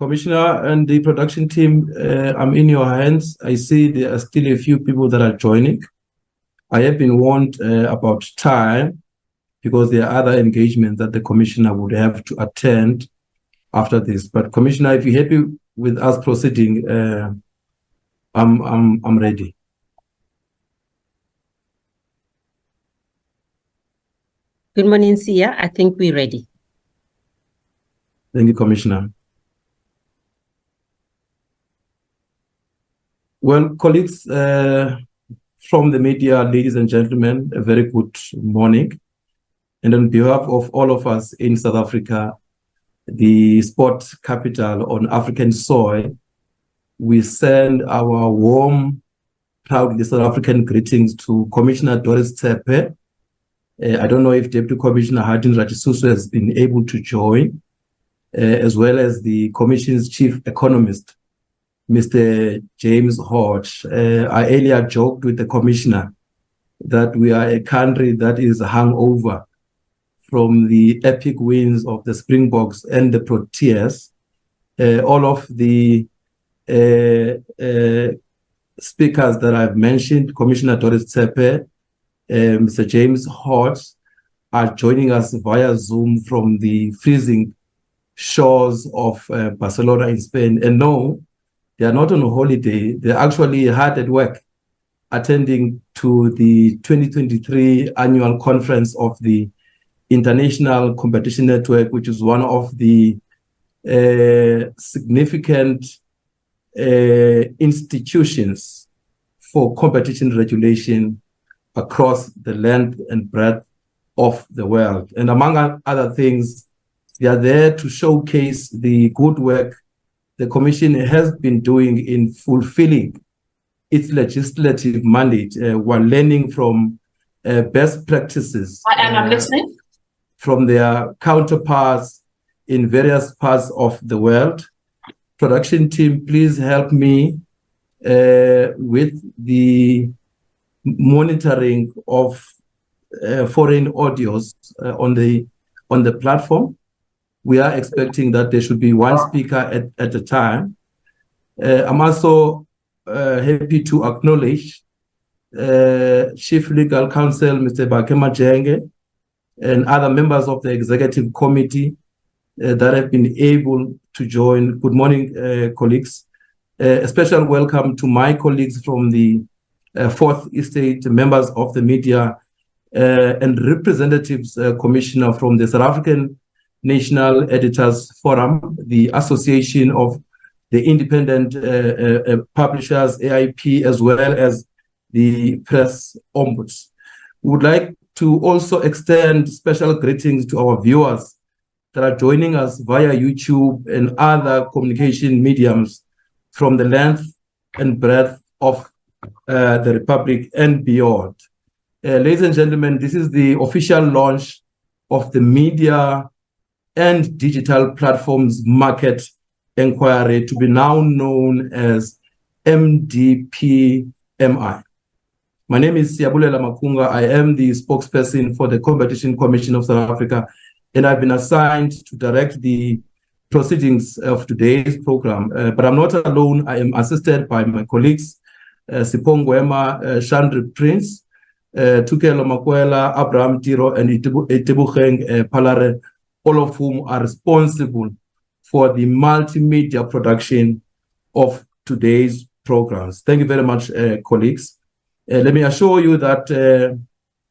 Commissioner and the production team, I'm in your hands. I see there are still a few people that are joining. I have been warned about time because there are other engagements that the Commissioner would have to attend after this. But Commissioner, if you're happy with us proceeding, I'm ready. Good morning, Sia. I think we're ready. Thank you, Commissioner. Well, colleagues from the media, ladies and gentlemen, a very good morning. And on behalf of all of us in South Africa, the sport capital on African soil, we send our warm, proudly South African greetings to Commissioner Doris Tsepe. I don't know if Deputy Commissioner Hardin Rajisusu has been able to join, as well as the Commission's Chief Economist, Mr. James Hodge. I earlier joked with the Commissioner that we are a country that is hungover from the epic wins of the Springboks and the Proteas. All of the speakers that I've mentioned, Commissioner Doris Tsepe, Mr. James Hodge, are joining us via Zoom from the freezing shores of Barcelona in Spain. And no, they are not on a holiday. They're actually hard at work attending to the 2023 annual conference of the International Competition Network, which is one of the significant institutions for competition regulation across the length and breadth of the world. And among other things, they are there to showcase the good work the Commission has been doing in fulfilling its legislative mandate while learning from best practices. I'm listening. From their counterparts in various parts of the world. Production team, please help me with the monitoring of foreign audios on the platform. We are expecting that there should be one speaker at a time. I'm also happy to acknowledge Chief Legal Counsel, Mr. Bakema Jenge, and other members of the Executive Committee that have been able to join. Good morning, colleagues. A special welcome to my colleagues from the Fourth Estate, members of the media, and representatives, Commissioner, from the South African National Editors Forum, the Association of the Independent Publishers, AIP, as well as the Press Ombuds. We would like to also extend special greetings to our viewers that are joining us via YouTube and other communication mediums from the length and breadth of the Republic and beyond. Ladies and gentlemen, this is the official launch of the Media and Digital Platforms Market Inquiry, to be now known as MDPMI. My name is Siyabulela Makunga. I am the spokesperson for the Competition Commission of South Africa, and I've been assigned to direct the proceedings of today's program. But I'm not alone. I am assisted by my colleagues, Sipho Ngwema, Chandra Prince, Tukelo Makwela, Abraham Tiro, and Itibucheng Palare, all of whom are responsible for the multimedia production of today's programs. Thank you very much, colleagues. Let me assure you that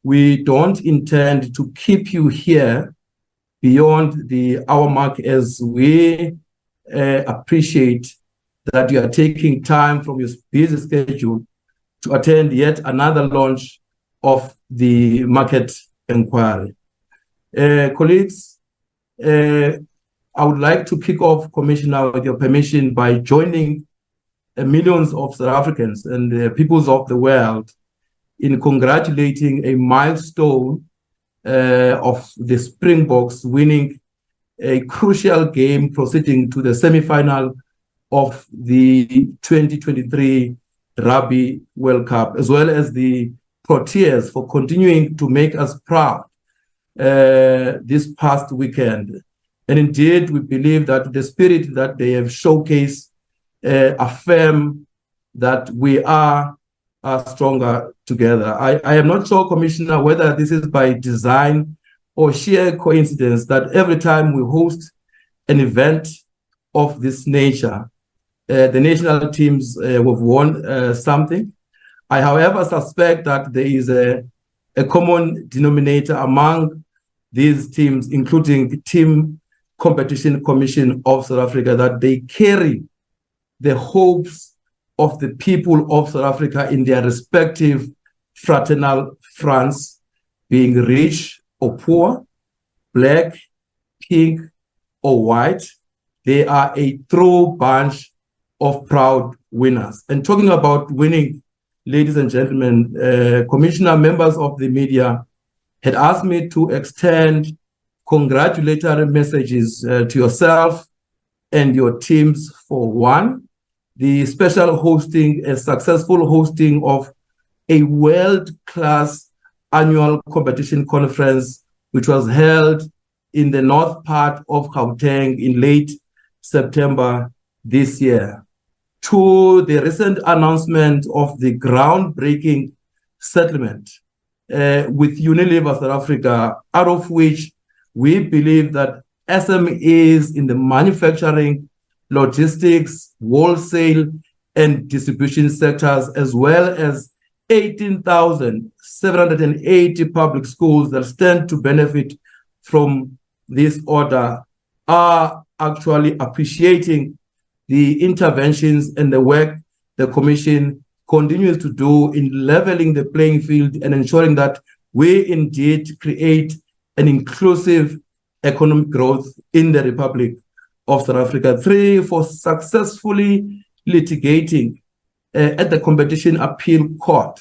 we don't intend to keep you here beyond the hour mark, as we appreciate that you are taking time from your busy schedule to attend yet another launch of the market inquiry. Colleagues, I would like to kick off, Commissioner, with your permission, by joining millions of South Africans and the peoples of the world in congratulating a milestone of the Springboks winning a crucial game, proceeding to the semi-final of the 2023 Rugby World Cup, as well as the Proteas for continuing to make us proud this past weekend. And indeed, we believe that the spirit that they have showcased affirm that we are stronger together. I am not sure, Commissioner, whether this is by design or sheer coincidence that every time we host an event of this nature, the national teams have won something. I, however, suspect that there is a common denominator among these teams, including the Team Competition Commission of South Africa, that they carry the hopes of the people of South Africa in their respective fraternal fronts, being rich or poor, black, pink, or white. They are a true bunch of proud winners. And talking about winning, ladies and gentlemen, Commissioner, members of the media had asked me to extend congratulatory messages to yourself and your teams for one, the special hosting, a successful hosting of a world-class annual competition conference, which was held in the north part of Gauteng in late September this year. To the recent announcement of the groundbreaking settlement with Unilever South Africa, out of which we believe that SMEs in the manufacturing, logistics, wholesale, and distribution sectors, as well as 18,780 public schools that stand to benefit from this order, are actually appreciating the interventions and the work the Commission continues to do in leveling the playing field and ensuring that we indeed create an inclusive economic growth in the Republic of South Africa. 3, for successfully litigating at the Competition Appeal Court,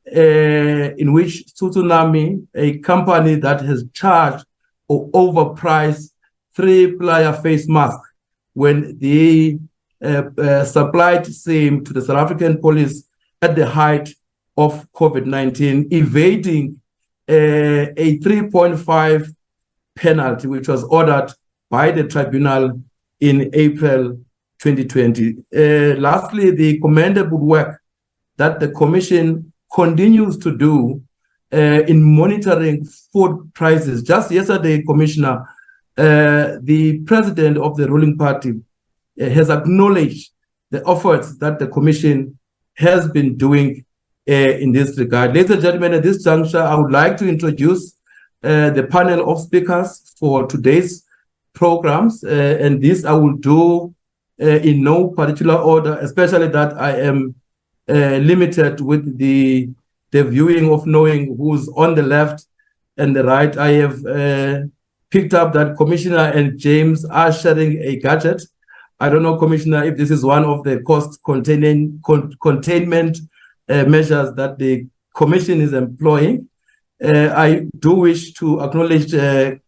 in which Tsunami, a company that has charged or overpriced 3-player face mask when they supplied same to the South African police at the height of COVID-19, evading a 3.5 penalty, which was ordered by the tribunal in April 2020. Lastly, the commendable work that the Commission continues to do in monitoring food prices. Just yesterday, Commissioner, the president of the ruling party has acknowledged the efforts that the Commission has been doing in this regard. Ladies and gentlemen, at this juncture, I would like to introduce the panel of speakers for today's programs, and this I will do in no particular order, especially that I am limited with the viewing of knowing who's on the left and the right. I have picked up that Commissioner and James are sharing a gadget. I don't know, Commissioner, if this is one of the cost containment measures that the Commission is employing. I do wish to acknowledge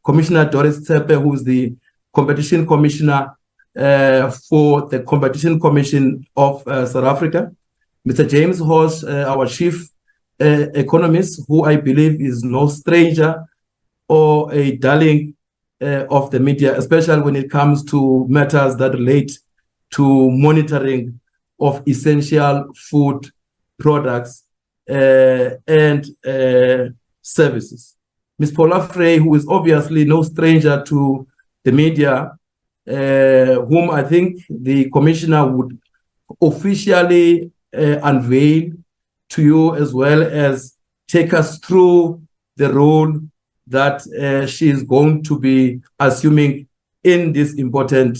Commissioner Doris Tsepe, who is the Competition Commissioner for the Competition Commission of South Africa. Mr. James Hoss, our Chief Economist, who I believe is no stranger or a darling of the media, especially when it comes to matters that relate to monitoring of essential food products and services. Ms. Paula Frey, who is obviously no stranger to the media, whom I think the Commissioner would officially unveil to you, as well as take us through the role that she is going to be assuming in this important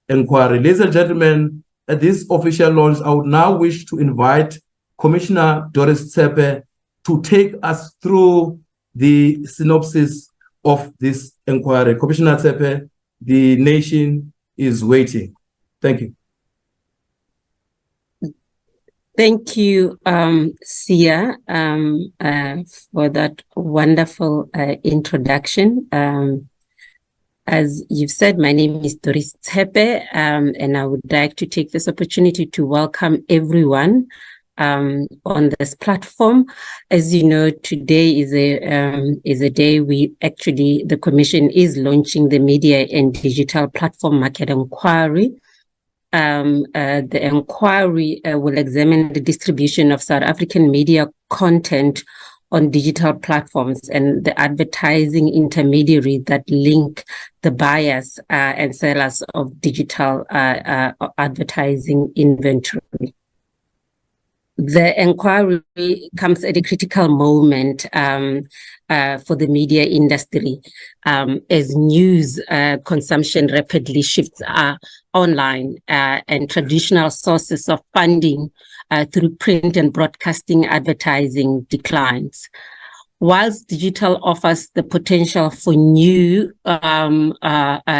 inquiry. Ladies and gentlemen, at this official launch, I would now wish to invite Commissioner Doris Tsepe to take us through the synopsis of this inquiry. Commissioner Tsepe, the nation is waiting. Thank you. Thank you, Sia, for that wonderful introduction. As you've said, my name is Doris Tsepe, and I would like to take this opportunity to welcome everyone on this platform. As you know, today is a day the Commission is launching the Media and Digital Platform Market Inquiry. The inquiry will examine the distribution of South African media content on digital platforms and the advertising intermediary that link the buyers and sellers of digital advertising inventory. The inquiry comes at a critical moment for the media industry as news consumption rapidly shifts online and traditional sources of funding through print and broadcasting advertising declines. Whilst digital offers the potential for new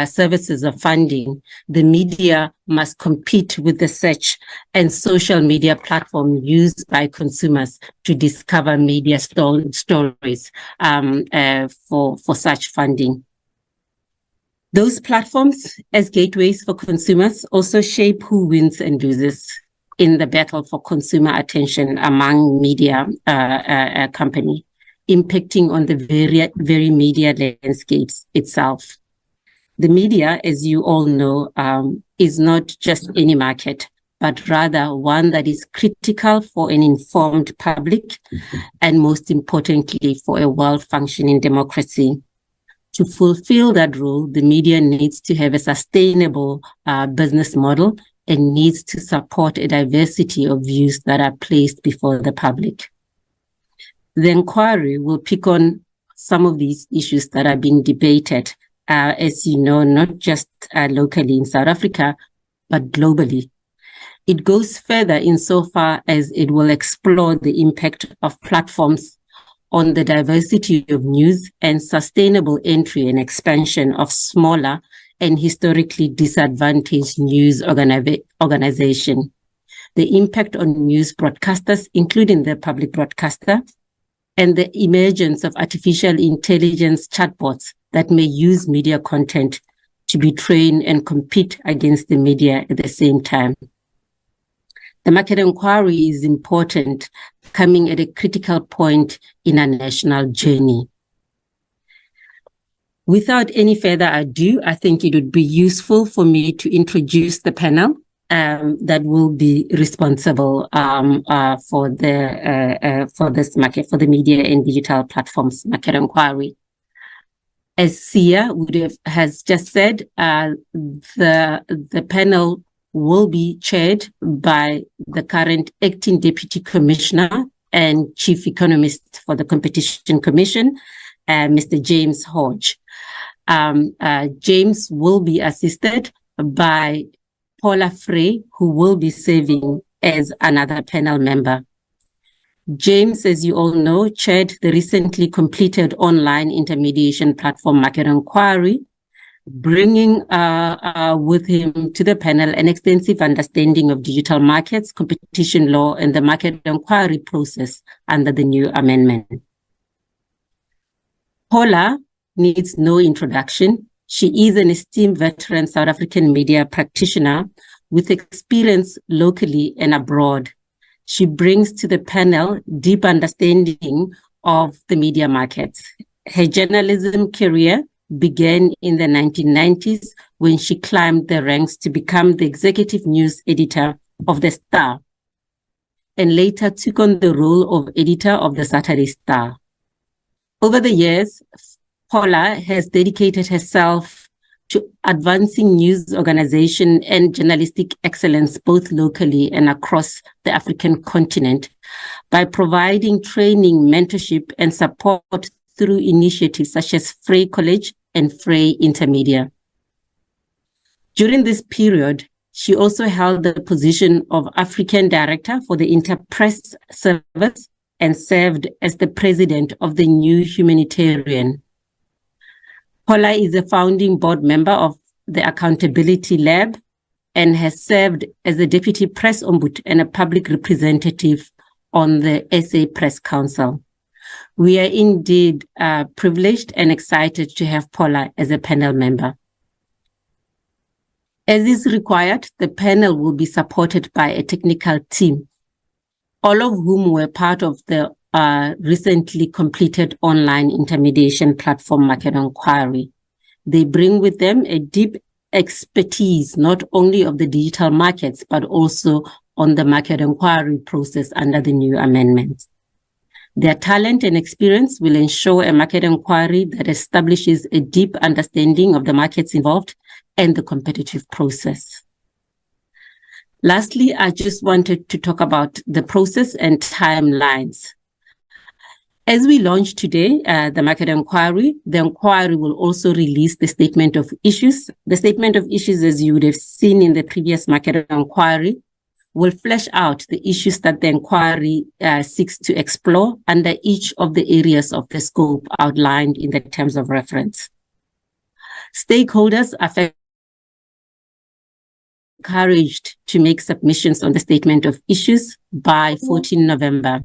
services of funding, the media must compete with the search and social media platform used by consumers to discover media stories for such funding. Those platforms, as gateways for consumers, also shape who wins and loses in the battle for consumer attention among media companies, impacting on the very media landscapes itself. The media, as you all know, is not just any market, but rather one that is critical for an informed public and most importantly for a well-functioning democracy. To fulfill that role, the media needs to have a sustainable business model and needs to support a diversity of views that are placed before the public. The inquiry will pick on some of these issues that are being debated, as you know, not just locally in South Africa, but globally. It goes further insofar as it will explore the impact of platforms on the diversity of news and sustainable entry and expansion of smaller and historically disadvantaged news organization, the impact on news broadcasters, including the public broadcaster, and the emergence of artificial intelligence chatbots that may use media content to be trained and compete against the media at the same time. The market inquiry is important, coming at a critical point in our national journey. Without any further ado, I think it would be useful for me to introduce the panel that will be responsible for this market, for the media and digital platforms market inquiry. As Sia has just said, the panel will be chaired by the current acting Deputy Commissioner and Chief Economist for the Competition Commission, Mr. James Hodge. James will be assisted by Paula Frey, who will be serving as another panel member. James, as you all know, chaired the recently completed online intermediation platform market inquiry, bringing with him to the panel an extensive understanding of digital markets, competition law, and the market inquiry process under the new amendment. Paula needs no introduction. She is an esteemed veteran South African media practitioner with experience locally and abroad. She brings to the panel deep understanding of the media markets. Her journalism career began in the 1990s when she climbed the ranks to become the executive news editor of The Star and later took on the role of editor of the Saturday Star. Over the years, Paula has dedicated herself to advancing news organization and journalistic excellence both locally and across the African continent by providing training, mentorship, and support through initiatives such as Frey College and Frey Intermedia. During this period, she also held the position of African Director for the Interpress Service and served as the president of the New Humanitarian. Paula is a founding board member of the Accountability Lab and has served as a deputy press ombudsman and a public representative on the SA Press Council. We are indeed privileged and excited to have Paula as a panel member. As is required, the panel will be supported by a technical team. all of whom were part of the recently completed online intermediation platform market inquiry. They bring with them a deep expertise, not only of the digital markets, but also on the market inquiry process under the new amendments. Their talent and experience will ensure a market inquiry that establishes a deep understanding of the markets involved and the competitive process. Lastly, I just wanted to talk about the process and timelines. As we launch today, the market inquiry, the inquiry will also release the statement of issues. The statement of issues, as you would have seen in the previous market inquiry, will flesh out the issues that the inquiry seeks to explore under each of the areas of the scope outlined in the terms of reference. Stakeholders are encouraged to make submissions on the statement of issues by 14 November.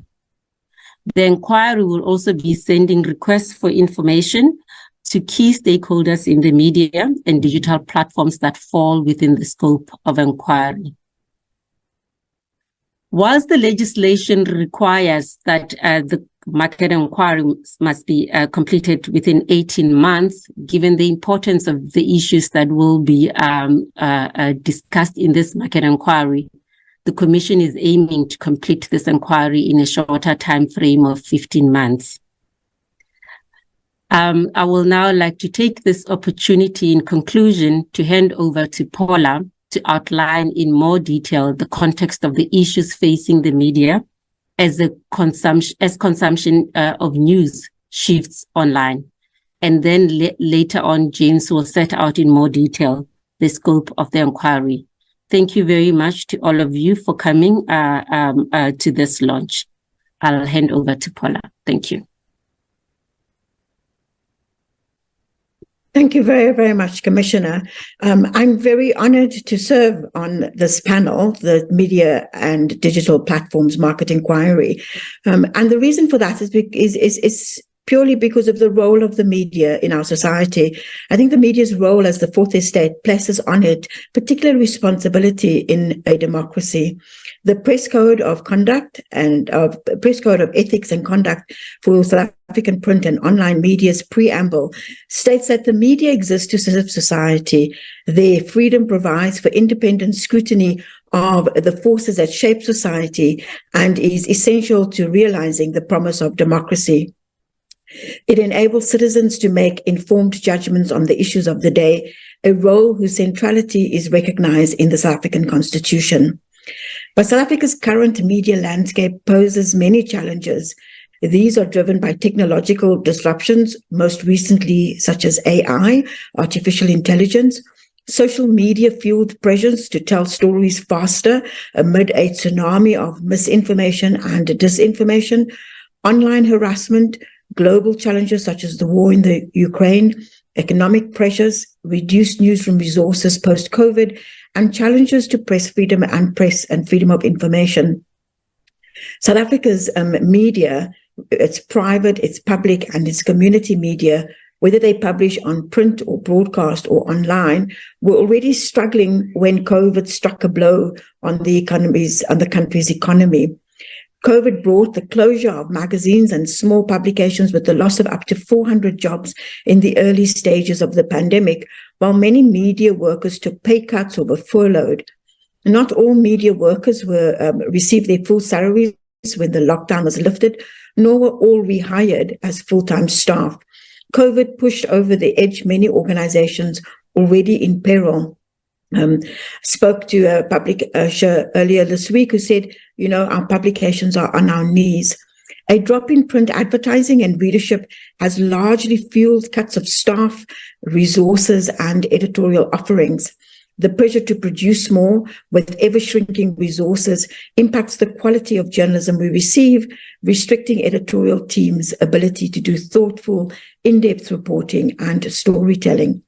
The inquiry will also be sending requests for information to key stakeholders in the media and digital platforms that fall within the scope of inquiry. Whilst the legislation requires that the market inquiry must be completed within 18 months, given the importance of the issues that will be discussed in this market inquiry, the Commission is aiming to complete this inquiry in a shorter time frame of 15 months. I will now like to take this opportunity in conclusion to hand over to Paula to outline in more detail the context of the issues facing the media as consumption of news shifts online. And then later on, James will set out in more detail the scope of the inquiry. Thank you very much to all of you for coming to this launch. I'll hand over to Paula. Thank you. Thank you very, very much, Commissioner. I'm very honored to serve on this panel, the Media and Digital Platforms Market Inquiry. And the reason for that is purely because of the role of the media in our society. I think the media's role as the fourth estate places on it particular responsibility in a democracy. The Press Code of Conduct and Press Code of Ethics and Conduct for South African print and online media's preamble states that the media exists to serve society. Their freedom provides for independent scrutiny of the forces that shape society and is essential to realizing the promise of democracy. It enables citizens to make informed judgments on the issues of the day, a role whose centrality is recognized in the South African Constitution. But South Africa's current media landscape poses many challenges. These are driven by technological disruptions, most recently such as AI, artificial intelligence, social media-fueled pressures to tell stories faster amid a tsunami of misinformation and disinformation, online harassment, global challenges such as the war in the Ukraine, economic pressures, reduced newsroom resources post-COVID, and challenges to press freedom and freedom of information. South Africa's media, its private, its public, and its community media, whether they publish on print or broadcast or online, were already struggling when COVID struck a blow on the country's economy. COVID brought the closure of magazines and small publications with the loss of up to 400 jobs in the early stages of the pandemic, while many media workers took pay cuts or were furloughed. Not all media workers received their full salaries when the lockdown was lifted, nor were all rehired as full-time staff. COVID pushed over the edge many organizations already in peril. Spoke to a publisher earlier this week who said, our publications are on our knees. A drop in print advertising and readership has largely fueled cuts of staff, resources, and editorial offerings. The pressure to produce more with ever-shrinking resources impacts the quality of journalism we receive, restricting editorial teams' ability to do thoughtful, in-depth reporting and storytelling.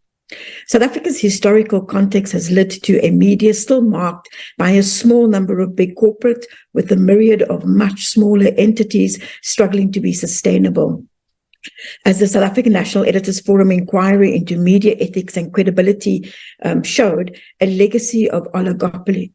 South Africa's historical context has led to a media still marked by a small number of big corporate with a myriad of much smaller entities struggling to be sustainable. As the South African National Editors Forum inquiry into media ethics and credibility showed, a legacy of oligopoly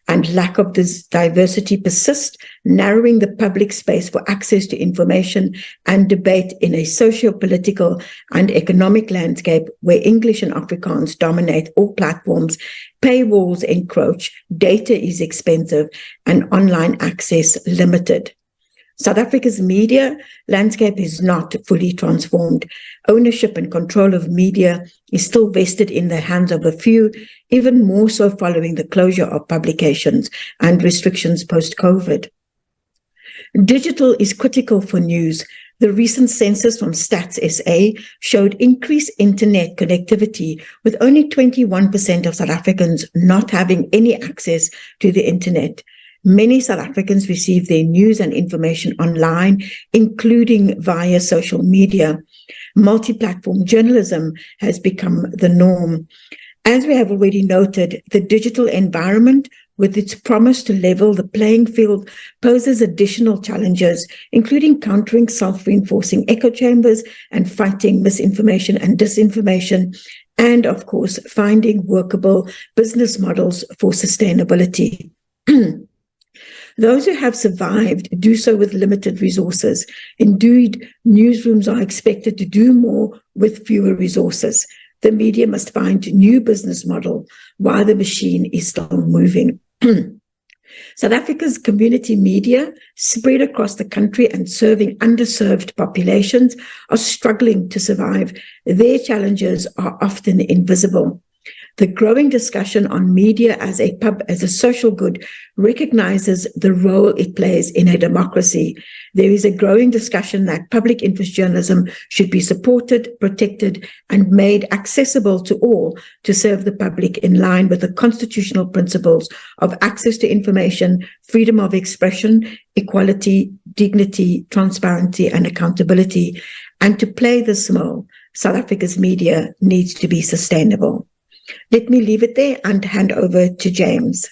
and lack of this diversity persists, narrowing the public space for access to information and debate in a socio-political and economic landscape where English and Afrikaans dominate all platforms, paywalls encroach, data is expensive, and online access limited. South Africa's media landscape is not fully transformed. Ownership and control of media is still vested in the hands of a few, even more so following the closure of publications and restrictions post-COVID. Digital is critical for news. The recent census from Stats SA showed increased internet connectivity, with only 21% of South Africans not having any access to the internet. Many South Africans receive their news and information online, including via social media. Multi-platform journalism has become the norm. As we have already noted, the digital environment, with its promise to level the playing field, poses additional challenges, including countering self-reinforcing echo chambers and fighting misinformation and disinformation, and of course, finding workable business models for sustainability. Those who have survived do so with limited resources. Indeed, newsrooms are expected to do more with fewer resources. The media must find a new business model while the machine is still moving. South Africa's community media, spread across the country and serving underserved populations, are struggling to survive. Their challenges are often invisible. The growing discussion on media as a social good recognizes the role it plays in a democracy. There is a growing discussion that public interest journalism should be supported, protected, and made accessible to all to serve the public in line with the constitutional principles of access to information, freedom of expression, equality, dignity, transparency, and accountability. And to play this role, South Africa's media needs to be sustainable. Let me leave it there and hand over to James.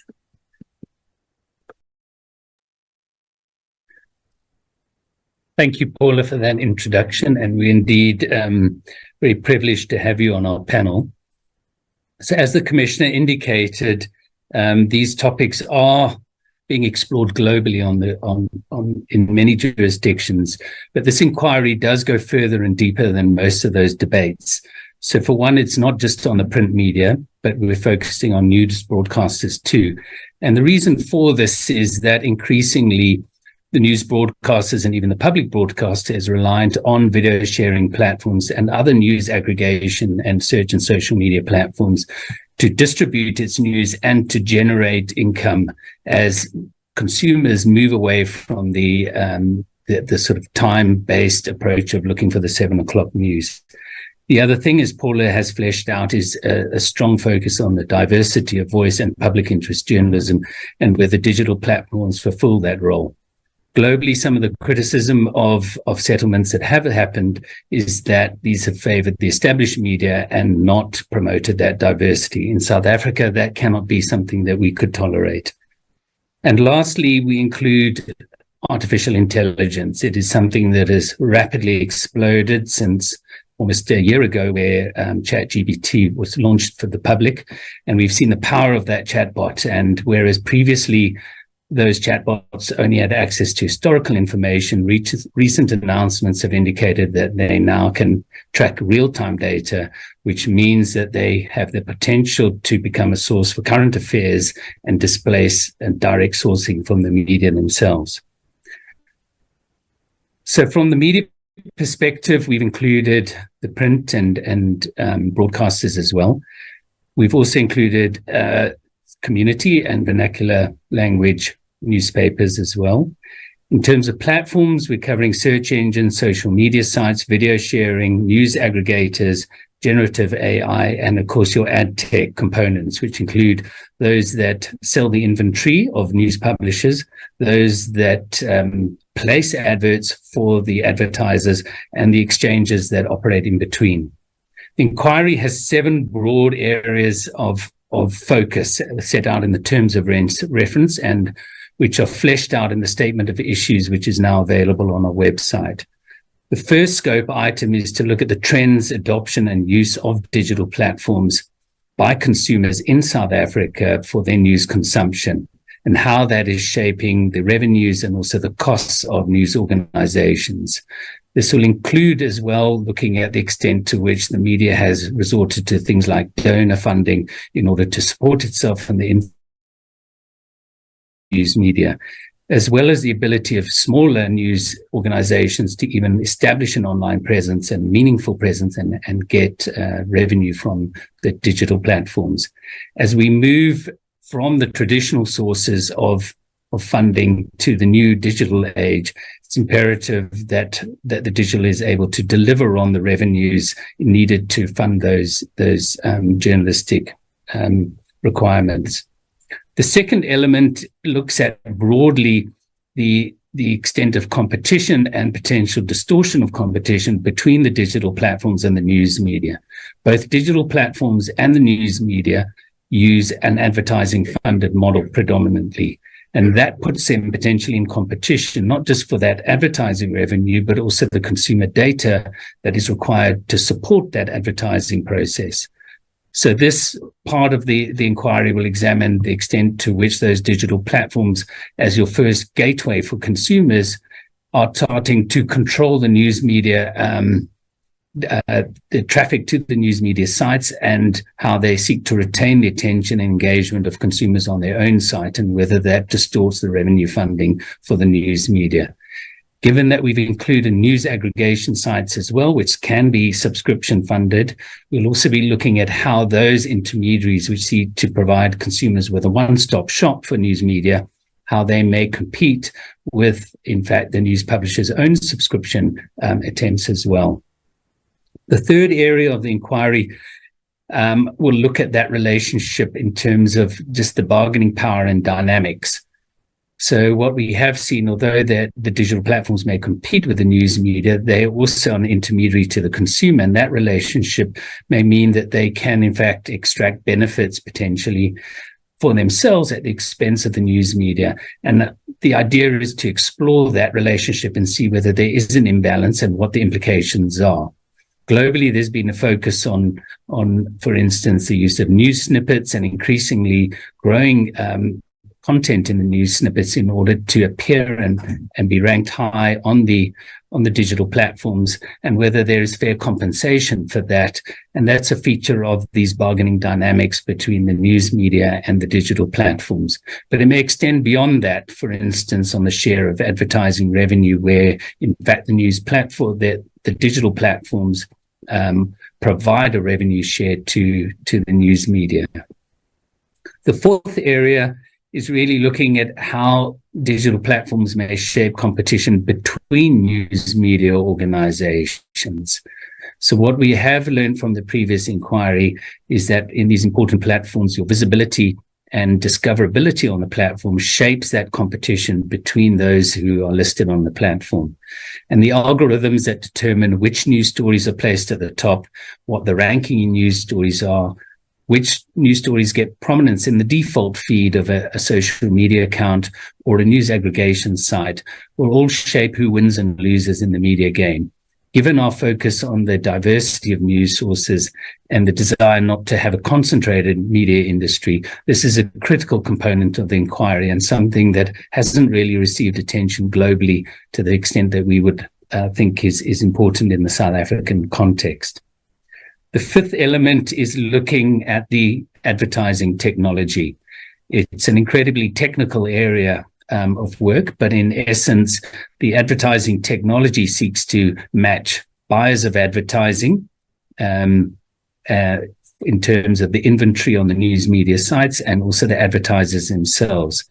Thank you, Paula, for that introduction. And we're indeed very privileged to have you on our panel. So as the Commissioner indicated, these topics are being explored globally in many jurisdictions. But this inquiry does go further and deeper than most of those debates. So for one, it's not just on the print media, but we're focusing on news broadcasters too. And the reason for this is that increasingly the news broadcasters and even the public broadcaster is reliant on video sharing platforms and other news aggregation and search and social media platforms to distribute its news and to generate income as consumers move away from the sort of time-based approach of looking for the 7 o'clock news. The other thing, as Paula has fleshed out, is a strong focus on the diversity of voice and public interest journalism, and where the digital platforms fulfill that role. Globally, some of the criticism of settlements that have happened is that these have favored the established media and not promoted that diversity. In South Africa, that cannot be something that we could tolerate. And lastly, we include artificial intelligence. It is something that has rapidly exploded since almost a year ago, where ChatGPT was launched for the public, and we've seen the power of that chatbot. And whereas previously those chatbots only had access to historical information, recent announcements have indicated that they now can track real-time data, which means that they have the potential to become a source for current affairs and displace direct sourcing from the media themselves. So from the media perspective, we've included the print and broadcasters as well. We've also included community and vernacular language newspapers as well. In terms of platforms, we're covering search engines, social media sites, video sharing, news aggregators, generative AI, and of course your ad tech components, which include those that sell the inventory of news publishers, those that place adverts for the advertisers, and the exchanges that operate in between. The inquiry has 7 broad areas of focus set out in the terms of reference, and which are fleshed out in the statement of issues, which is now available on our website. The first scope item is to look at the trends, adoption, and use of digital platforms by consumers in South Africa for their news consumption, and how that is shaping the revenues and also the costs of news organizations. This will include as well looking at the extent to which the media has resorted to things like donor funding in order to support itself and the news media, as well as the ability of smaller news organizations to even establish an online presence and meaningful presence and get revenue from the digital platforms. As we move from the traditional sources of funding to the new digital age, it's imperative that the digital is able to deliver on the revenues needed to fund those journalistic requirements. The second element looks at broadly the extent of competition and potential distortion of competition between the digital platforms and the news media. Both digital platforms and the news media use an advertising funded model predominantly. And that puts them potentially in competition, not just for that advertising revenue, but also the consumer data that is required to support that advertising process. So this part of the inquiry will examine the extent to which those digital platforms, as your first gateway for consumers, are starting to control the news media, the traffic to the news media sites, and how they seek to retain the attention and engagement of consumers on their own site, and whether that distorts the revenue funding for the news media. Given that we've included news aggregation sites as well, which can be subscription funded, we'll also be looking at how those intermediaries which seek to provide consumers with a one-stop shop for news media, how they may compete with, in fact, the news publisher's own subscription attempts as well. The third area of the inquiry will look at that relationship in terms of just the bargaining power and dynamics. So what we have seen, although that the digital platforms may compete with the news media, they're also an intermediary to the consumer, and that relationship may mean that they can, in fact, extract benefits potentially for themselves at the expense of the news media. And the idea is to explore that relationship and see whether there is an imbalance and what the implications are. Globally, there's been a focus on, for instance, the use of news snippets and increasingly growing content in the news snippets in order to appear and be ranked high on the digital platforms, and whether there is fair compensation for that. And that's a feature of these bargaining dynamics between the news media and the digital platforms. But it may extend beyond that, for instance, on the share of advertising revenue, where in fact the news platform, the digital platforms provide a revenue share to the news media. The fourth area is really looking at how digital platforms may shape competition between news media organizations. So what we have learned from the previous inquiry is that in these important platforms, your visibility and discoverability on the platform shapes that competition between those who are listed on the platform. And the algorithms that determine which news stories are placed at the top, what the ranking in news stories are, which news stories get prominence in the default feed of a social media account or a news aggregation site, will all shape who wins and loses in the media game. Given our focus on the diversity of news sources and the desire not to have a concentrated media industry, this is a critical component of the inquiry and something that hasn't really received attention globally to the extent that we would think is important in the South African context. The fifth element is looking at the advertising technology. It's an incredibly technical area of work, but in essence, the advertising technology seeks to match buyers of advertising in terms of the inventory on the news media sites and also the advertisers themselves.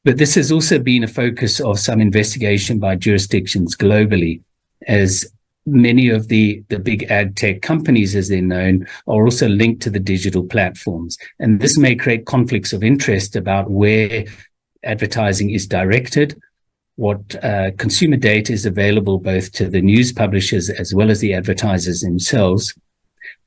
But this has also been a focus of some investigation by jurisdictions globally, as many of the big ad tech companies, as they're known, are also linked to the digital platforms. And this may create conflicts of interest about where advertising is directed, what consumer data is available both to the news publishers as well as the advertisers themselves,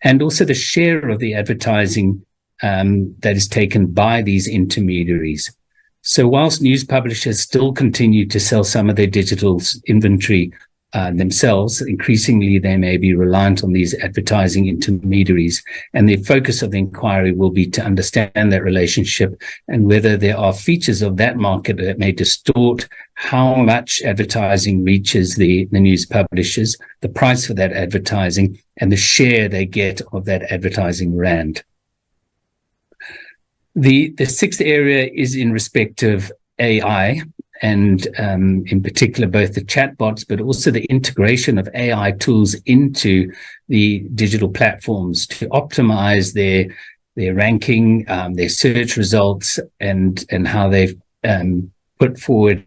and also the share of the advertising that is taken by these intermediaries. So whilst news publishers still continue to sell some of their digital inventory themselves. Increasingly, they may be reliant on these advertising intermediaries. And the focus of the inquiry will be to understand that relationship and whether there are features of that market that may distort how much advertising reaches the news publishers, the price for that advertising, and the share they get of that advertising rand. The sixth area is in respect of AI, and in particular, both the chatbots, but also the integration of AI tools into the digital platforms to optimize their ranking, their search results, and how they've put forward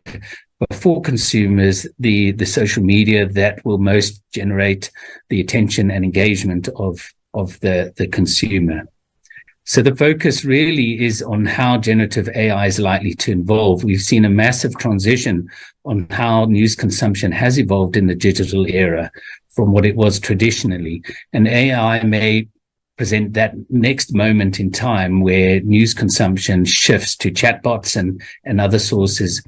for consumers the social media that will most generate the attention and engagement of the consumer. So the focus really is on how generative AI is likely to evolve. We've seen a massive transition on how news consumption has evolved in the digital era from what it was traditionally. And AI may present that next moment in time where news consumption shifts to chatbots and other sources,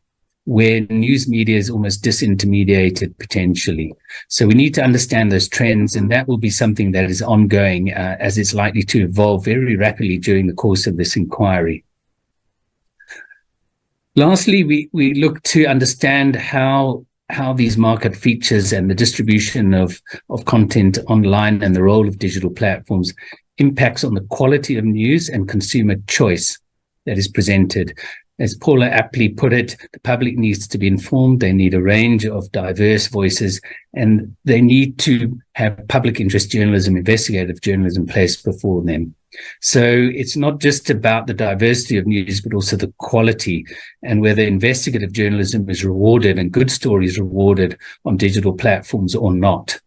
where news media is almost disintermediated potentially. So we need to understand those trends, and that will be something that is ongoing as it's likely to evolve very rapidly during the course of this inquiry. Lastly, we look to understand how these market features and the distribution of content online and the role of digital platforms impacts on the quality of news and consumer choice that is presented. As Paula aptly put it, the public needs to be informed. They need a range of diverse voices, and they need to have public interest journalism, investigative journalism placed before them. So it's not just about the diversity of news, but also the quality, and whether investigative journalism is rewarded and good stories rewarded on digital platforms or not.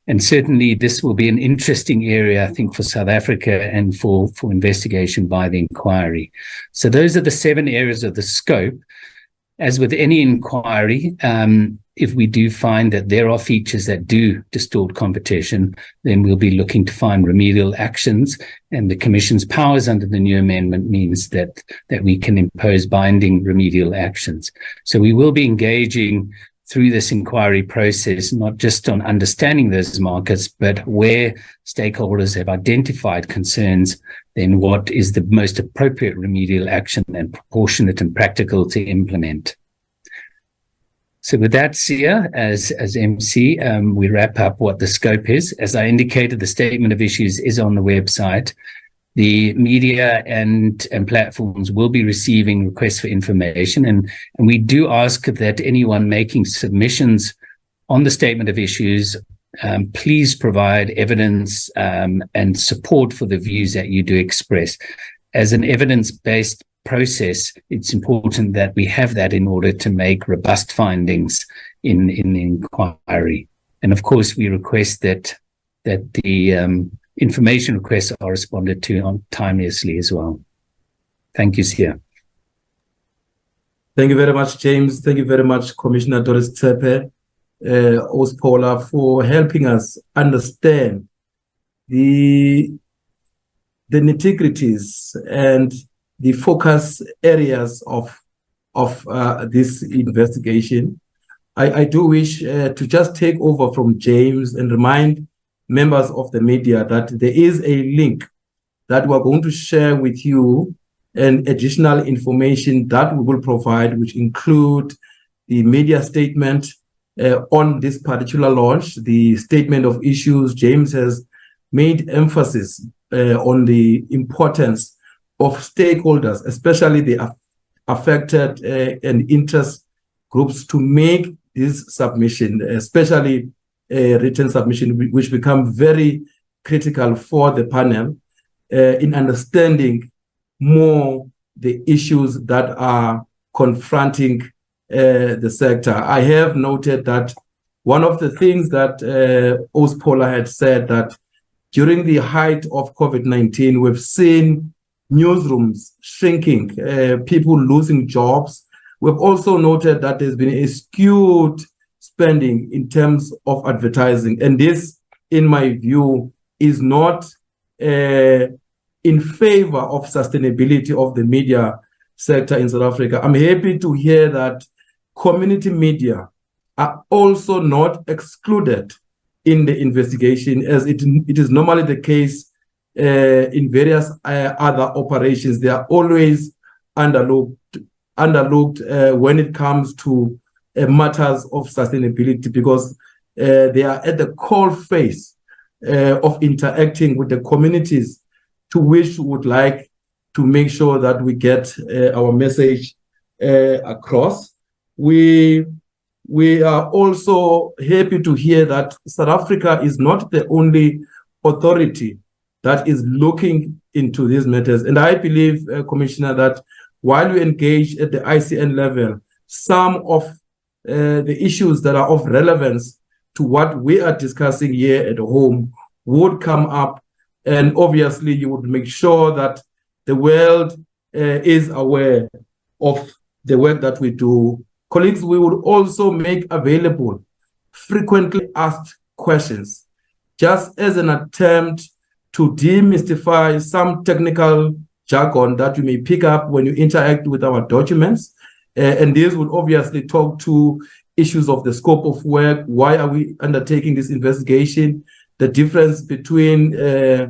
And certainly this will be an interesting area, I think, for South Africa and for investigation by the inquiry. So those are the 7 areas of the scope. As with any inquiry, if we do find that there are features that do distort competition, then we'll be looking to find remedial actions. And the Commission's powers under the new amendment means that we can impose binding remedial actions. So we will be engaging through this inquiry process, not just on understanding those markets, but where stakeholders have identified concerns, then what is the most appropriate remedial action and proportionate and practical to implement. So with that, Sia, as MC, we wrap up what the scope is. As I indicated, the statement of issues is on the website. The media and platforms will be receiving requests for information, and we do ask that anyone making submissions on the statement of issues, please provide evidence and support for the views that you do express. As an evidence-based process, it's important that we have that in order to make robust findings in the inquiry. And of course, we request that the information requests are responded to timeously as well. Thank you, Sia. Thank you very much, James. Thank you very much, Commissioner Doris Tsepe, Paula, for helping us understand the nitty-gritties and the focus areas of this investigation. I do wish to just take over from James and remind members of the media that there is a link that we're going to share with you, and additional information that we will provide, which include the media statement on this particular launch, the statement of issues. James has made emphasis on the importance of stakeholders, especially the affected and interest groups, to make this submission, especially written submission, which become very critical for the panel in understanding more the issues that are confronting the sector. I have noted that one of the things that Paula had said, that during the height of COVID-19, we've seen newsrooms shrinking, people losing jobs. We've also noted that there's been a skewed spending in terms of advertising. And this, in my view, is not in favor of sustainability of the media sector in South Africa. I'm happy to hear that community media are also not excluded in the investigation, as it is normally the case in various other operations. They are always underlooked when it comes to matters of sustainability, because they are at the core phase of interacting with the communities to which we would like to make sure that we get our message across. We are also happy to hear that South Africa is not the only authority that is looking into these matters. And I believe, Commissioner, that while we engage at the ICN level, some of the issues that are of relevance to what we are discussing here at home would come up. And obviously, you would make sure that the world is aware of the work that we do. Colleagues, we would also make available frequently asked questions, just as an attempt to demystify some technical jargon that you may pick up when you interact with our documents. And these would obviously talk to issues of the scope of work. Why are we undertaking this investigation? The difference between a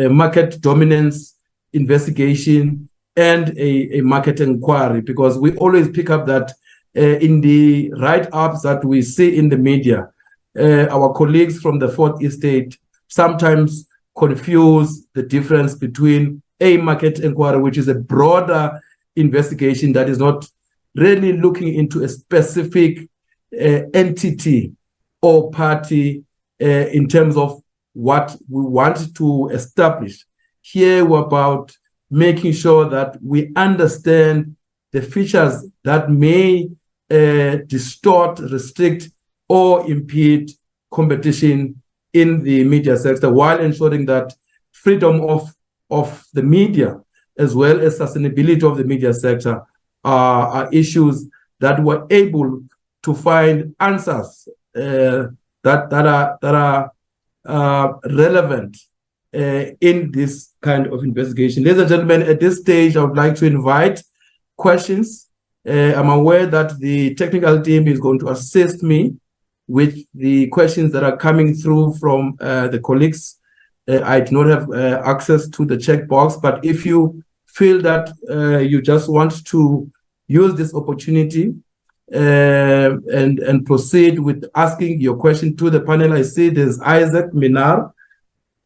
market dominance investigation and a market inquiry, because we always pick up that in the write-ups that we see in the media, our colleagues from the Fourth Estate sometimes confuse the difference between a market inquiry, which is a broader investigation that is not really looking into a specific entity or party in terms of what we want to establish. Here we're about making sure that we understand the features that may distort, restrict, or impede competition in the media sector, while ensuring that freedom of the media, as well as sustainability of the media sector, are issues that we're able to find answers that are relevant in this kind of investigation. Ladies and gentlemen, at this stage, I would like to invite questions. I'm aware that the technical team is going to assist me with the questions that are coming through from the colleagues. I do not have access to the checkbox, but if you feel that you just want to use this opportunity and proceed with asking your question to the panel, I see there's Isaac Minar.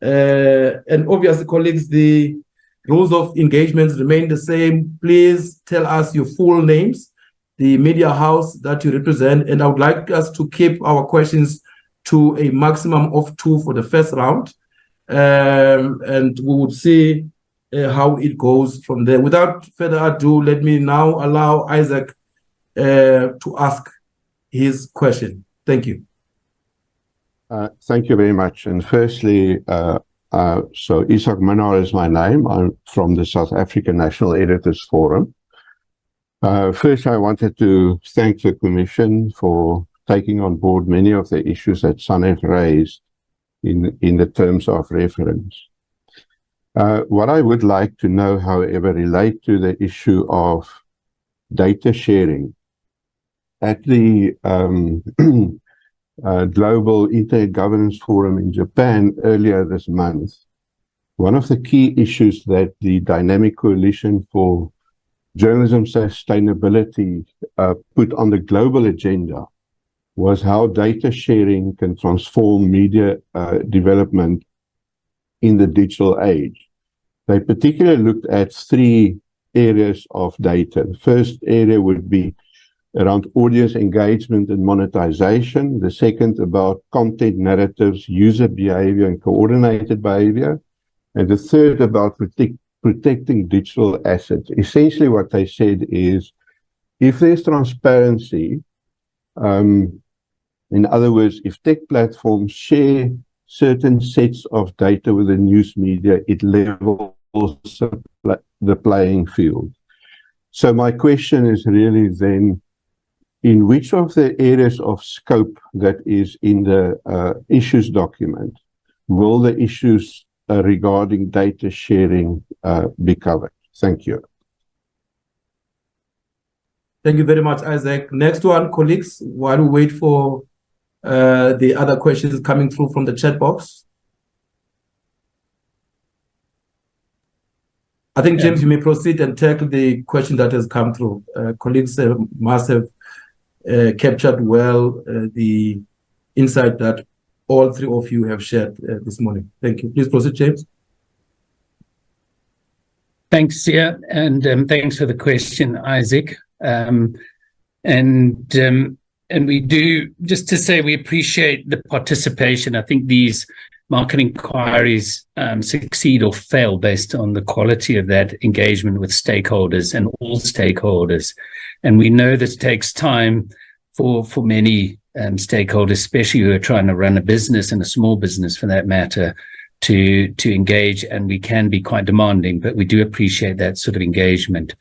And obviously, colleagues, the rules of engagement remain the same. Please tell us your full names, the media house that you represent, and I would like us to keep our questions to a maximum of 2 for the first round. And we would see how it goes from there. Without further ado, let me now allow Isaac to ask his question. Thank you. Thank you very much. And firstly, so Isaac Minar is my name. I'm from the South African National Editors Forum. First, I wanted to thank the Commission for taking on board many of the issues that SANEF raised in the terms of reference. What I would like to know, however, relate to the issue of data sharing. At the Global Internet Governance Forum in Japan earlier this month, one of the key issues that the Dynamic Coalition for Journalism Sustainability put on the global agenda was how data sharing can transform media development in the digital age. They particularly looked at 3 areas of data. The first area would be around audience engagement and monetization. The second about content narratives, user behavior, and coordinated behavior. And the third about protecting digital assets. Essentially what they said is, if there's transparency, in other words, if tech platforms share certain sets of data with the news media, it levels the playing field. So my question is really then, in which of the areas of scope that is in the issues document will the issues regarding data sharing be covered? Thank you. Thank you very much, Isaac. Next one, colleagues, while we wait for the other questions coming through from the chat box. I think, James, you may proceed and tackle the question that has come through. Colleagues must have captured well the insight that all three of you have shared this morning. Thank you. Please proceed, James. Thanks, Sia, and thanks for the question, Isaac. And we do, just to say, we appreciate the participation. I think these market inquiries succeed or fail based on the quality of that engagement with stakeholders and all stakeholders. And we know this takes time for many stakeholders, especially who are trying to run a business and a small business for that matter, to engage, and we can be quite demanding, but we do appreciate that sort of engagement.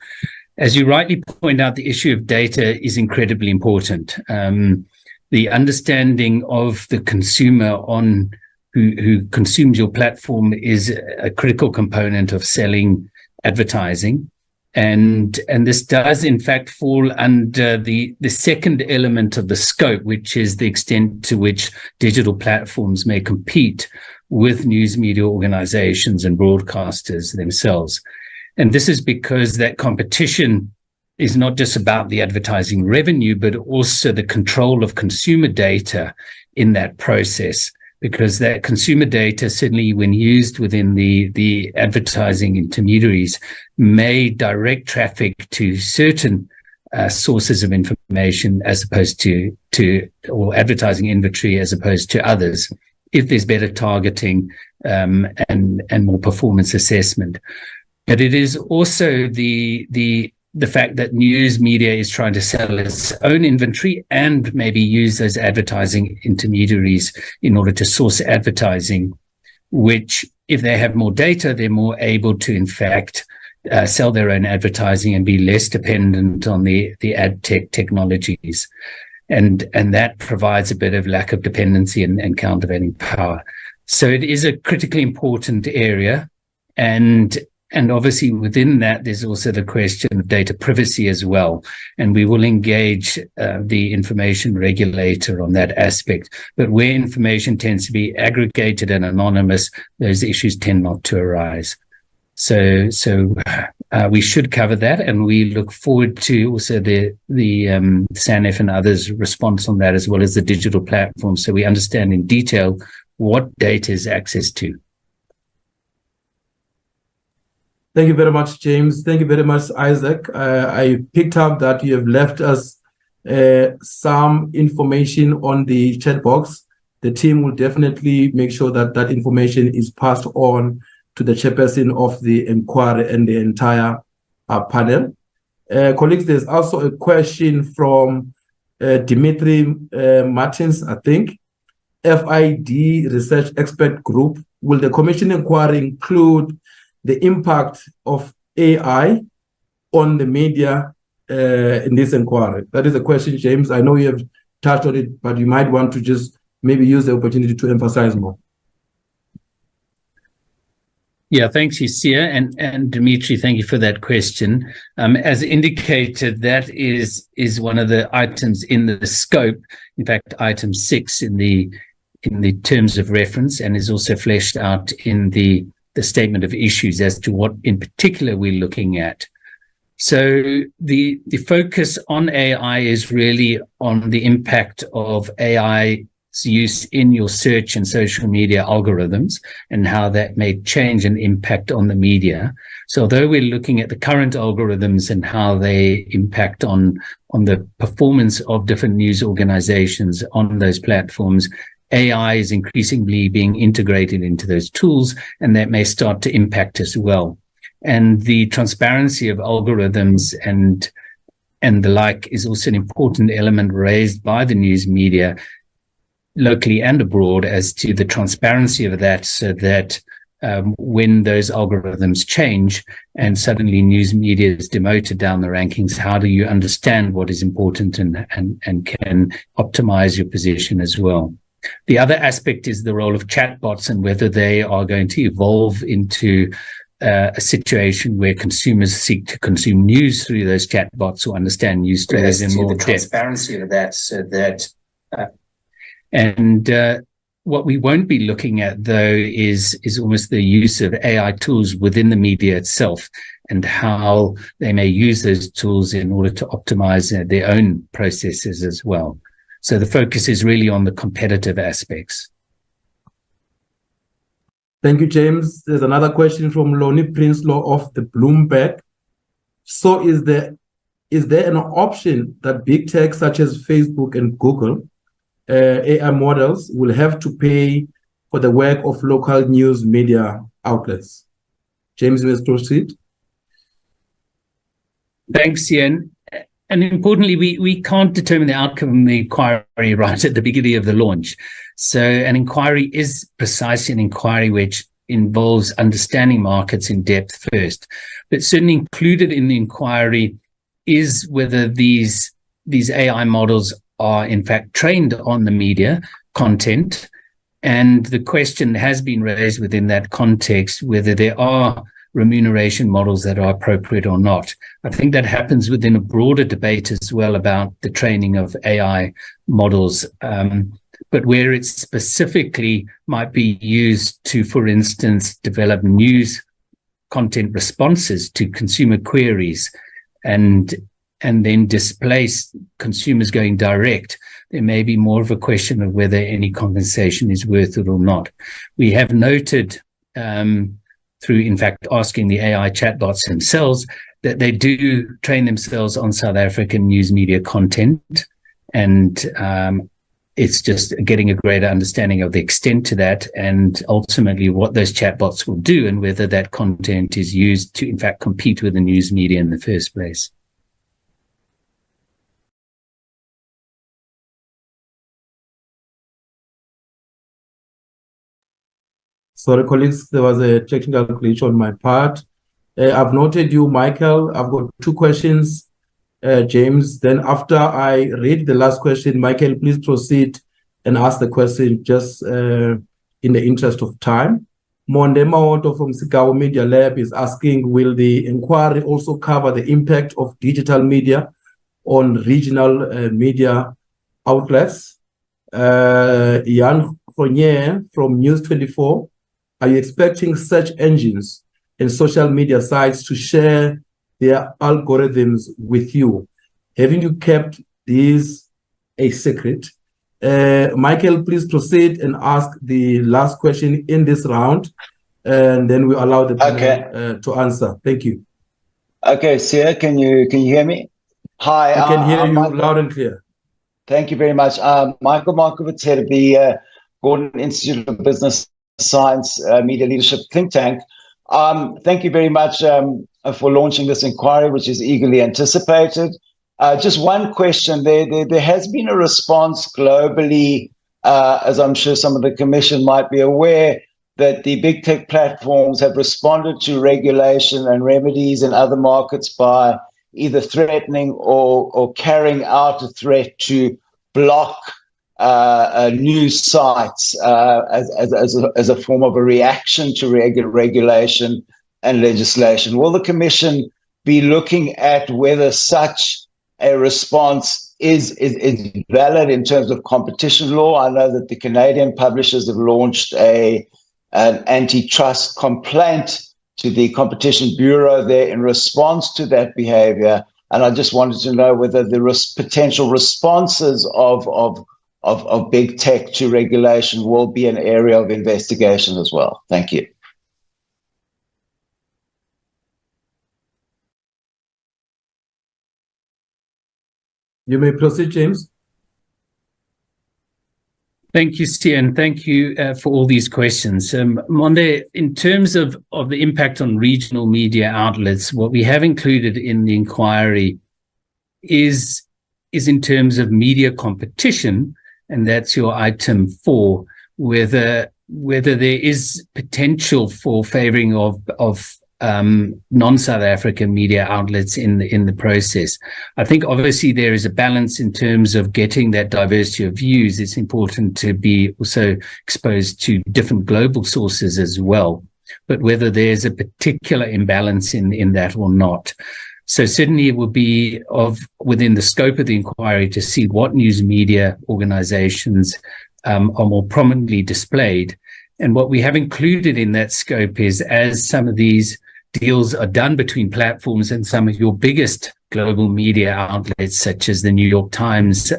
As you rightly point out, the issue of data is incredibly important. The understanding of the consumer on who consumes your platform is a critical component of selling advertising. And this does in fact fall under the second element of the scope, which is the extent to which digital platforms may compete with news media organizations and broadcasters themselves. And this is because that competition is not just about the advertising revenue, but also the control of consumer data in that process. Because that consumer data, certainly when used within the advertising intermediaries, may direct traffic to certain sources of information as opposed to or advertising inventory as opposed to others, if there's better targeting and more performance assessment. But it is also the fact that news media is trying to sell its own inventory and maybe use those advertising intermediaries in order to source advertising, which, if they have more data, they're more able to, in fact, sell their own advertising and be less dependent on the ad tech technologies. And that provides a bit of lack of dependency and countervailing power. So it is a critically important area. And obviously within that, there's also the question of data privacy as well. And we will engage the information regulator on that aspect. But where information tends to be aggregated and anonymous, those issues tend not to arise. So we should cover that, and we look forward to also the SANEF and others' response on that, as well as the digital platform, so we understand in detail what data is access to. Thank you very much, James. Thank you very much, Isaac. I picked up that you have left us some information on the chat box. The team will definitely make sure that that information is passed on to the chairperson of the inquiry and the entire panel. Colleagues, there's also a question from Dimitri Martins, I think. FID Research Expert Group, will the Commission inquiry include the impact of AI on the media in this inquiry? That is a question, James. I know you have touched on it, but you might want to just maybe use the opportunity to emphasize more. Yeah, thanks, Isia, and Dimitri, thank you for that question. As indicated, that is one of the items in the scope. In fact, item 6 in the terms of reference, and is also fleshed out in the statement of issues as to what in particular we're looking at. So the focus on AI is really on the impact of AI's use in your search and social media algorithms and how that may change and impact on the media. So although we're looking at the current algorithms and how they impact on the performance of different news organizations on those platforms, AI is increasingly being integrated into those tools, and that may start to impact as well. And the transparency of algorithms and the like is also an important element raised by the news media locally and abroad as to the transparency of that, so that when those algorithms change and suddenly news media is demoted down the rankings, how do you understand what is important and can optimize your position as well? The other aspect is the role of chatbots and whether they are going to evolve into a situation where consumers seek to consume news through those chatbots or understand news stories in more depth. Transparency of that, so that what we won't be looking at, though, is almost the use of AI tools within the media itself and how they may use those tools in order to optimize their own processes as well. So the focus is really on the competitive aspects. Thank you, James. There's another question from Lonnie Prinsloo of the Bloomberg. So is there an option that big tech such as Facebook and Google AI models will have to pay for the work of local news media outlets? James, you may proceed. Thanks, Ian. And importantly, we can't determine the outcome of the inquiry right at the beginning of the launch. So an inquiry is precisely an inquiry which involves understanding markets in depth first. But certainly included in the inquiry is whether these AI models are in fact trained on the media content. And the question has been raised within that context whether there are remuneration models that are appropriate or not. I think that happens within a broader debate as well about the training of AI models, but where it specifically might be used to, for instance, develop news content responses to consumer queries and then displace consumers going direct, there may be more of a question of whether any compensation is worth it or not. We have noted through, in fact, asking the AI chatbots themselves that they do train themselves on South African news media content. And it's just getting a greater understanding of the extent to that and ultimately what those chatbots will do and whether that content is used to, in fact, compete with the news media in the first place. Sorry, colleagues, there was a technical glitch on my part. I've noted you, Michael. I've got two questions, James. Then after I read the last question, Michael, please proceed and ask the question just in the interest of time. Mondema Otto from Sikawo Media Lab is asking, will the inquiry also cover the impact of digital media on regional media outlets? Jan Fournier from News24, are you expecting search engines and social media sites to share their algorithms with you? Haven't you kept these a secret? Michael, please proceed and ask the last question in this round, and then we allow the panel to answer. Thank you. Okay, Sia, can you hear me? Hi. I can hear you loud and clear. Thank you very much. Michael Markowitz, head of the Gordon Institute of Business Science Media Leadership think tank. Thank you very much for launching this inquiry, which is eagerly anticipated. Just one question. There has been a response globally, as I'm sure some of the Commission might be aware, that the big tech platforms have responded to regulation and remedies in other markets by either threatening or carrying out a threat to block news sites as a form of a reaction to regulation and legislation. Will the Commission be looking at whether such a response is valid in terms of competition law? I know that the Canadian publishers have launched an antitrust complaint to the Competition Bureau there in response to that behavior. And I just wanted to know whether the potential responses of big tech to regulation will be an area of investigation as well. Thank you. You may proceed, James. Thank you, Stian. Thank you for all these questions. Monde, in terms of the impact on regional media outlets, what we have included in the inquiry is in terms of media competition, and that's your item 4, whether there is potential for favoring of non-South African media outlets in the process. I think obviously there is a balance in terms of getting that diversity of views. It's important to be also exposed to different global sources as well. but whether there's a particular imbalance in that or not. So certainly it would be within the scope of the inquiry to see what news media organizations are more prominently displayed. And what we have included in that scope is, as some of these deals are done between platforms and some of your biggest global media outlets, such as the New York Times,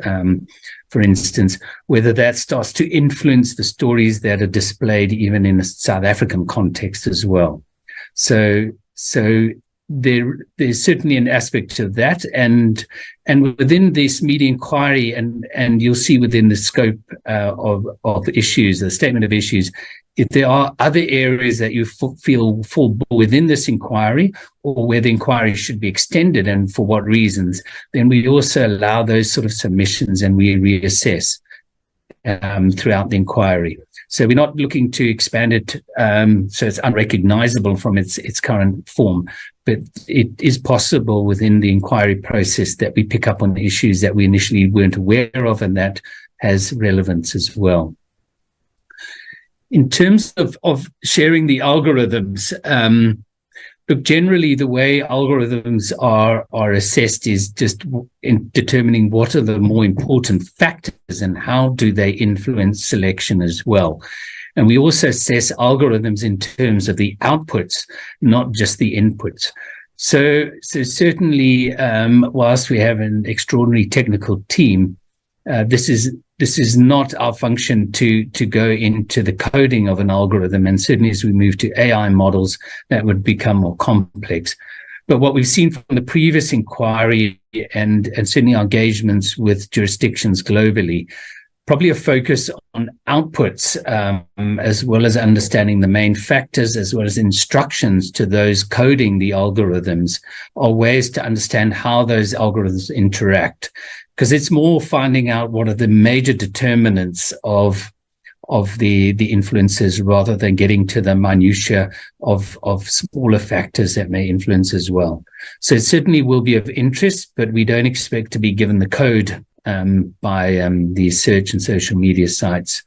for instance, whether that starts to influence the stories that are displayed even in a South African context as well. So there's certainly an aspect of that, and within this media inquiry, and you'll see within the scope of issues, the statement of issues, if there are other areas that you feel fall within this inquiry, or where the inquiry should be extended and for what reasons, then we also allow those sort of submissions and we reassess throughout the inquiry. So we're not looking to expand it so it's unrecognizable from its current form, but it is possible within the inquiry process that we pick up on the issues that we initially weren't aware of, and that has relevance as well. In terms of sharing the algorithms, look, generally the way algorithms are assessed is just in determining what are the more important factors and how do they influence selection as well. And we also assess algorithms in terms of the outputs, not just the inputs. So certainly, whilst we have an extraordinary technical team, this is not our function to go into the coding of an algorithm, and certainly as we move to AI models, that would become more complex. But what we've seen from the previous inquiry and certainly our engagements with jurisdictions globally, probably a focus on outputs, as well as understanding the main factors, as well as instructions to those coding the algorithms, are ways to understand how those algorithms interact. Because it's more finding out what are the major determinants of the influences, rather than getting to the minutiae of smaller factors that may influence as well. So it certainly will be of interest, but we don't expect to be given the code by the search and social media sites.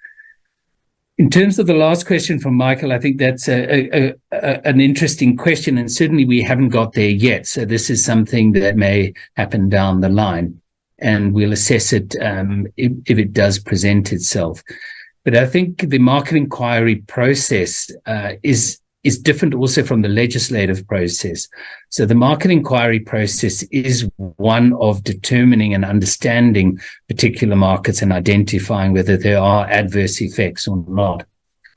In terms of the last question from Michael, I think that's an interesting question, and certainly we haven't got there yet. So this is something that may happen down the line, and we'll assess it if it does present itself. But I think the market inquiry process is different also from the legislative process. So the market inquiry process is one of determining and understanding particular markets and identifying whether there are adverse effects or not.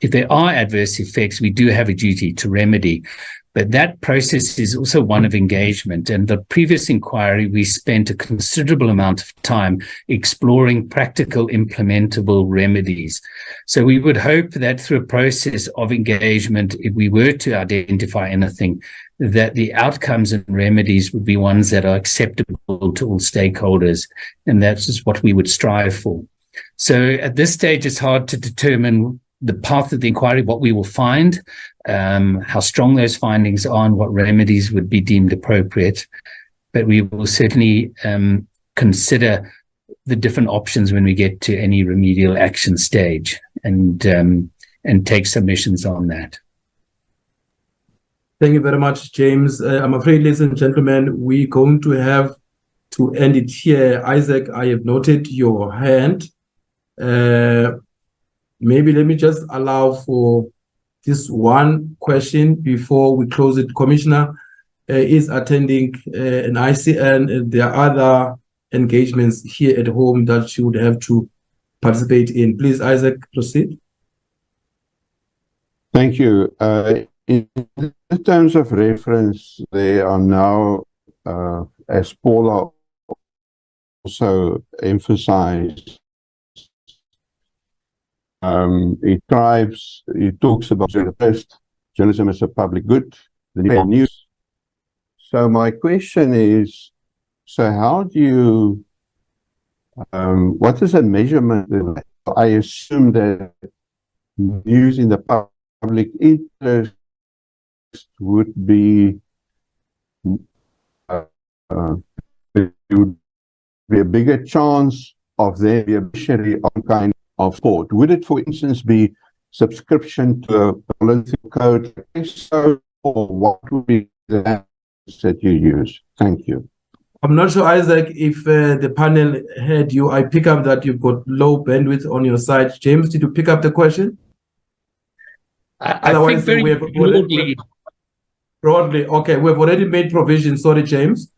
If there are adverse effects, we do have a duty to remedy. But that process is also one of engagement. And the previous inquiry, we spent a considerable amount of time exploring practical implementable remedies. So we would hope that through a process of engagement, if we were to identify anything, that the outcomes and remedies would be ones that are acceptable to all stakeholders. And that's just what we would strive for. So at this stage, it's hard to determine the path of the inquiry, what we will find, how strong those findings are, and what remedies would be deemed appropriate. But we will certainly consider the different options when we get to any remedial action stage, and take submissions on that. Thank you very much, James. I'm afraid, ladies and gentlemen, we're going to have to end it here. Isaac, I have noted your hand. Maybe let me just allow for this one question before we close it. Commissioner is attending an ICN, and there are other engagements here at home that she would have to participate in. Please, Isaac, proceed. Thank you. In terms of reference, there are now, as Paula also emphasized, it talks about journalism as a public good, the news. So my question is, so how do you, what is a measurement? I assume that news in the public interest would be, there would be a bigger chance of there being a kind of fault. Would it, for instance, be subscription to a political code? If so, what would be the apps that you use? Thank you. I'm not sure, Isaac, if the panel heard you. I pick up that you've got low bandwidth on your side. James, did you pick up the question? I think very broadly. Okay, we've already made provision, sorry, James,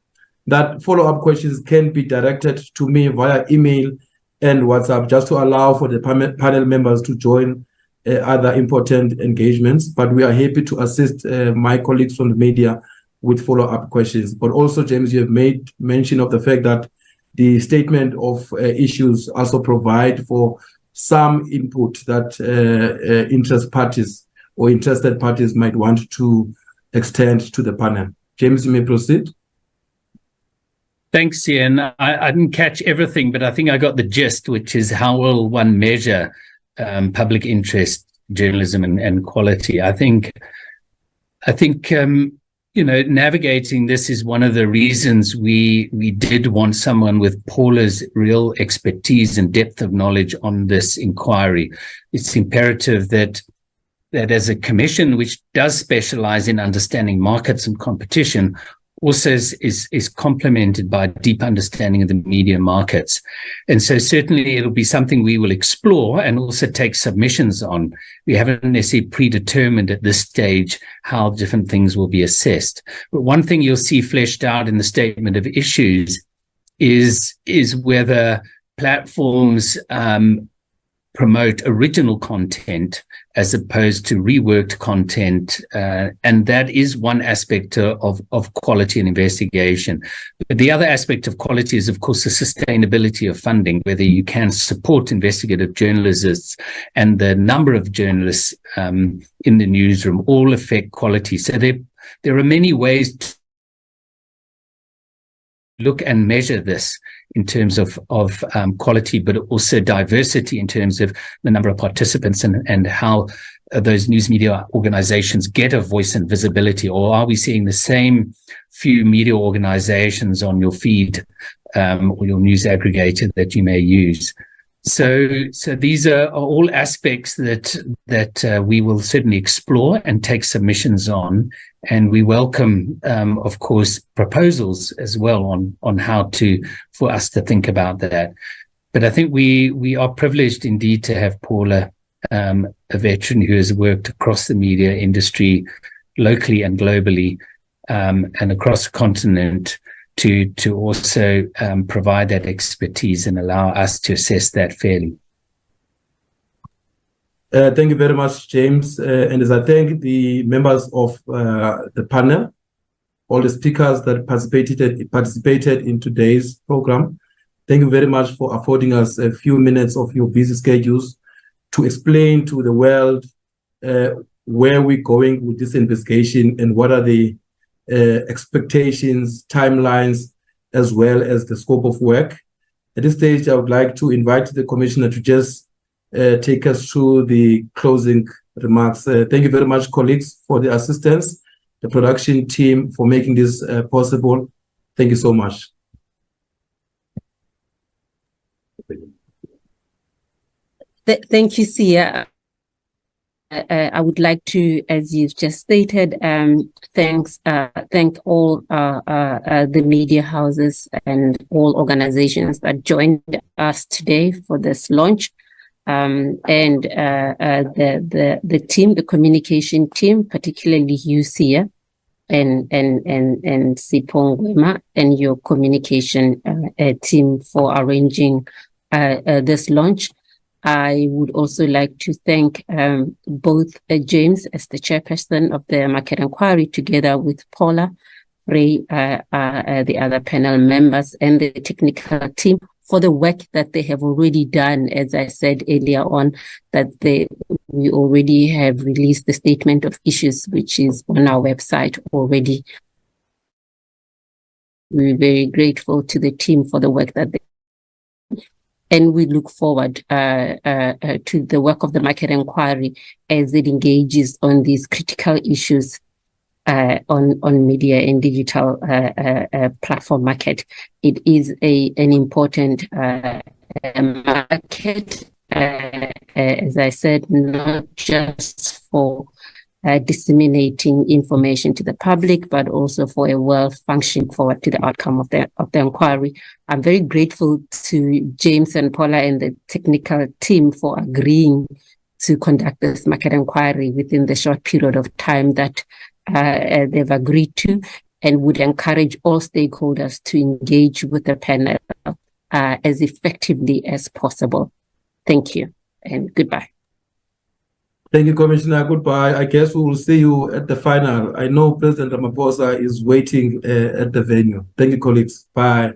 that follow-up questions can be directed to me via email and WhatsApp, just to allow for the panel members to join other important engagements. But we are happy to assist my colleagues from the media with follow-up questions. But also, James, you have made mention of the fact that the statement of issues also provide for some input that interested parties might want to extend to the panel. James, you may proceed. Thanks, Ian. I didn't catch everything, but I think I got the gist, which is how will one measure public interest journalism and quality. I think navigating this is one of the reasons we did want someone with Paula's real expertise and depth of knowledge on this inquiry. It's imperative that as a commission which does specialize in understanding markets and competition, also is complemented by a deep understanding of the media markets. And so certainly it'll be something we will explore and also take submissions on. We haven't necessarily predetermined at this stage how different things will be assessed. But one thing you'll see fleshed out in the statement of issues is whether platforms promote original content as opposed to reworked content. And that is one aspect of quality and investigation. But the other aspect of quality is, of course, the sustainability of funding, whether you can support investigative journalists, and the number of journalists in the newsroom all affect quality. So there are many ways to look and measure this in terms of quality, but also diversity in terms of the number of participants and how those news media organizations get a voice and visibility. Or are we seeing the same few media organizations on your feed or your news aggregator that you may use? So these are all aspects that we will certainly explore and take submissions on. And we welcome, of course, proposals as well on how for us to think about that. But I think we are privileged indeed to have Paula, a veteran who has worked across the media industry locally and globally, and across the continent, to also provide that expertise and allow us to assess that fairly. Thank you very much, James. And as I thank the members of the panel, all the speakers that participated in today's program, thank you very much for affording us a few minutes of your busy schedules to explain to the world where we're going with this investigation and what are the expectations, timelines, as well as the scope of work. At this stage, I would like to invite the Commissioner to just take us through the closing remarks. Thank you very much, colleagues, for the assistance, the production team for making this possible. Thank you so much. Thank you, Sia. I would like to, as you've just stated, thank all the media houses and all organizations that joined us today for this launch, and the team, the communication team, particularly you, Sia, and Sipho Ngwema, and your communication team for arranging this launch. I would also like to thank both James as the chairperson of the Market Inquiry, together with Paula, Ray, the other panel members, and the technical team for the work that they have already done. As I said earlier on, that we already have released the statement of issues, which is on our website already. We're very grateful to the team for the work that they. And we look forward to the work of the Market Inquiry as it engages on these critical issues on media and digital platform market. It is an important market as I said, not just for disseminating information to the public, but also for a well-functioning forward to the outcome of the inquiry. I'm very grateful to James and Paula and the technical team for agreeing to conduct this market inquiry within the short period of time that they've agreed to, and would encourage all stakeholders to engage with the panel as effectively as possible. Thank you and goodbye. Thank you, Commissioner. Goodbye. I guess we will see you at the final. I know President Ramaphosa is waiting at the venue. Thank you, colleagues. Bye.